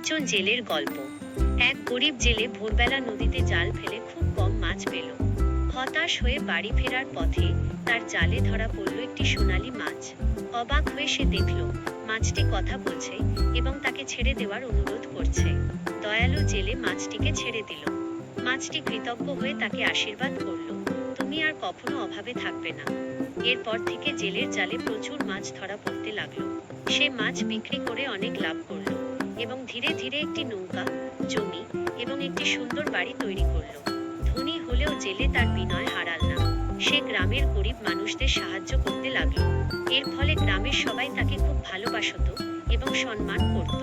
একজন জেলের গল্প। এক গরিব জেলে ভোরবেলা নদীতে জাল ফেলে খুব কম মাছ পেল। হতাশ হয়ে বাড়ি ফেরার পথে তার জালে ধরা পড়ল একটি সোনালী মাছ। অবাক হয়ে সে দেখল মাছটি কথা বলছে এবং তাকে ছেড়ে দেওয়ার অনুরোধ করছে। দয়ালু জেলে মাছটিকে ছেড়ে দিল। মাছটি কৃতজ্ঞ হয়ে তাকে আশীর্বাদ করল, তুমি আর কখনো অভাবে থাকবে না। এরপর থেকে জেলের জালে প্রচুর মাছ ধরা পড়তে লাগলো। সে মাছ বিক্রি করে অনেক লাভ করল এবং ধীরে ধীরে একটি নৌকা, জমি এবং একটি সুন্দর বাড়ি তৈরি করল। ধনী হলেও জেলে তার বিনয় হারাল না। সে গ্রামের গরিব মানুষদের সাহায্য করতে লাগলো। এর ফলে গ্রামের সবাই তাকে খুব ভালোবাসতো এবং সম্মান করত।